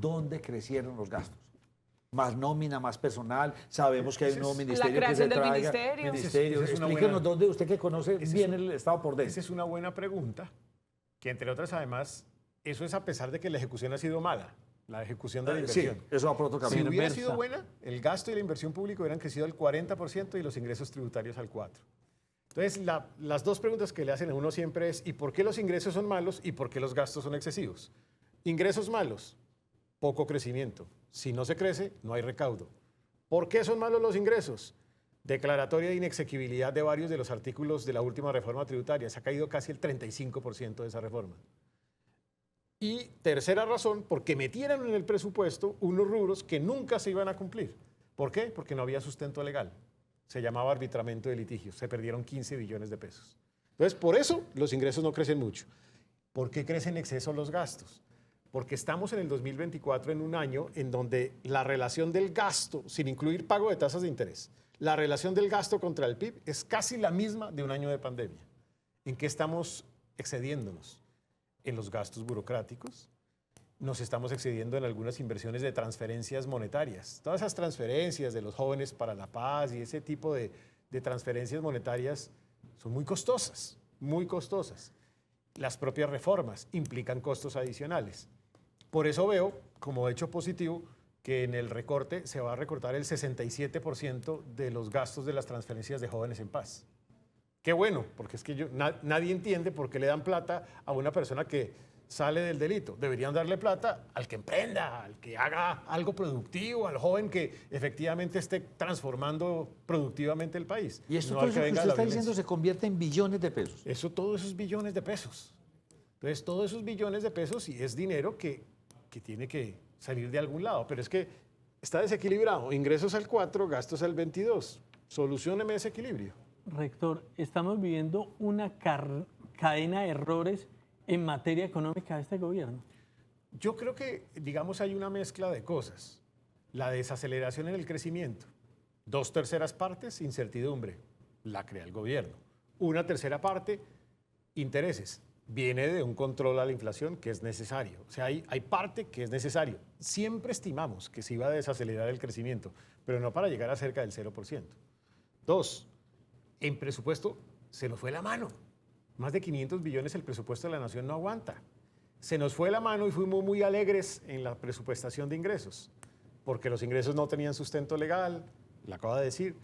¿dónde crecieron los gastos? Más nómina, más personal, sabemos que hay un nuevo ministerio la creación que se del traiga. ministerio. Esa es una Explíquenos buena- dónde, usted que conoce bien el Estado por dentro. Esa es una buena pregunta, que entre otras además, eso es a pesar de que la ejecución ha sido mala, la ejecución de la Sí, inversión. eso va por otro Si camino. hubiera sido buena, el gasto y la inversión pública hubieran crecido al 40% y los ingresos tributarios al 4%. Entonces, las dos preguntas que le hacen a uno siempre es, ¿y por qué los ingresos son malos y por qué los gastos son excesivos? Ingresos malos, poco crecimiento. Si no se crece, no hay recaudo. ¿Por qué son malos los ingresos? Declaratoria de inexequibilidad de varios de los artículos de la última reforma tributaria. Se ha caído casi el 35% de esa reforma. Y tercera razón, porque metieron en el presupuesto unos rubros que nunca se iban a cumplir. ¿Por qué? Porque no había sustento legal. Se llamaba arbitramiento de litigios. Se perdieron 15 billones de pesos. Entonces, por eso los ingresos no crecen mucho. ¿Por qué crecen en exceso los gastos? Porque estamos en el 2024 en un año en donde la relación del gasto, sin incluir pago de tasas de interés, la relación del gasto contra el PIB es casi la misma de un año de pandemia. ¿En qué estamos excediéndonos? En los gastos burocráticos, nos estamos excediendo en algunas inversiones de transferencias monetarias. Todas esas transferencias de los jóvenes para la paz y ese tipo de transferencias monetarias son muy costosas, muy costosas. Las propias reformas implican costos adicionales. Por eso veo como hecho positivo que en el recorte se va a recortar el 67% de los gastos de las transferencias de jóvenes en paz. Qué bueno, porque es que nadie entiende por qué le dan plata a una persona que sale del delito. Deberían darle plata al que emprenda, al que haga algo productivo, al joven que efectivamente esté transformando productivamente el país. Y esto no todo al eso que venga usted la está diciendo violencia. se convierte en billones de pesos. Todos esos billones de pesos. Entonces, todos esos billones de pesos y es dinero que tiene que salir de algún lado. Pero es que está desequilibrado. Ingresos al 4, gastos al 22. Solucióneme ese equilibrio. Rector, estamos viviendo una cadena de errores en materia económica de este gobierno. Yo creo que, digamos, hay una mezcla de cosas. La desaceleración en el crecimiento. 2/3 partes, incertidumbre. La crea el gobierno. 1/3 parte, intereses. Viene de un control a la inflación que es necesario. O sea, hay parte que es necesario. Siempre estimamos que se iba a desacelerar el crecimiento, pero no para llegar a cerca del 0%. 2, en presupuesto se nos fue la mano. Más de 500 billones el presupuesto de la nación no aguanta. Se nos fue la mano y fuimos muy alegres en la presupuestación de ingresos, porque los ingresos no tenían sustento legal, lo acaba de decir,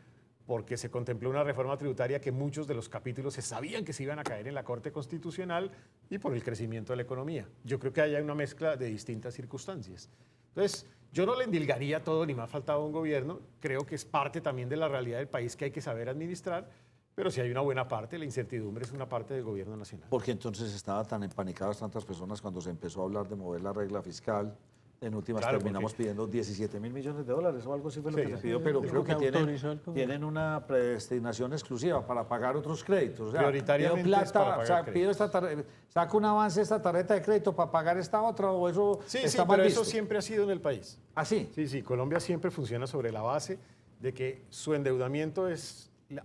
porque se contempló una reforma tributaria que muchos de los capítulos se sabían que se iban a caer en la Corte Constitucional y por el crecimiento de la economía. Yo creo que hay una mezcla de distintas circunstancias. Entonces, yo no le endilgaría todo ni más faltaba un gobierno. Creo que es parte también de la realidad del país que hay que saber administrar, pero si hay una buena parte, la incertidumbre es una parte del gobierno nacional. Porque entonces estaban tan empanicadas tantas personas cuando se empezó a hablar de mover la regla fiscal. En últimas Claro, terminamos porque- pidiendo 17.000 millones de dólares o algo así fue lo Sí, que se sí. pidió, pero creo que autorizó el gobierno. tienen una predestinación exclusiva para pagar otros créditos. O sea, Prioritariamente pido es para pagar o sea, créditos. pido saco un avance esta tarjeta de crédito para pagar esta otra o eso Sí, está sí, mal pero visto. eso siempre ha sido en el país. ¿Ah, sí? Sí, sí, Colombia siempre funciona sobre la base de que su endeudamiento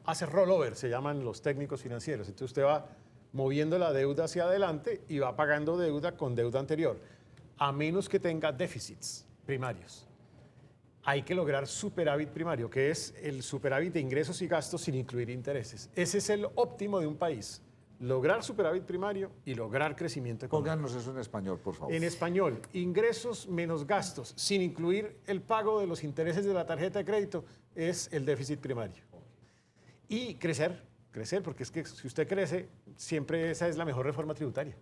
hace rollover, se llaman los técnicos financieros. Entonces usted va moviendo la deuda hacia adelante y va pagando deuda con deuda anterior, a menos que tenga déficits primarios. Hay que lograr superávit primario, que es el superávit de ingresos y gastos sin incluir intereses. Ese es el óptimo de un país. Lograr superávit primario y lograr crecimiento económico. Pónganos eso en español, por favor. En español, ingresos menos gastos, sin incluir el pago de los intereses de la tarjeta de crédito, es el déficit primario. Y crecer, porque es que si usted crece, siempre esa es la mejor reforma tributaria.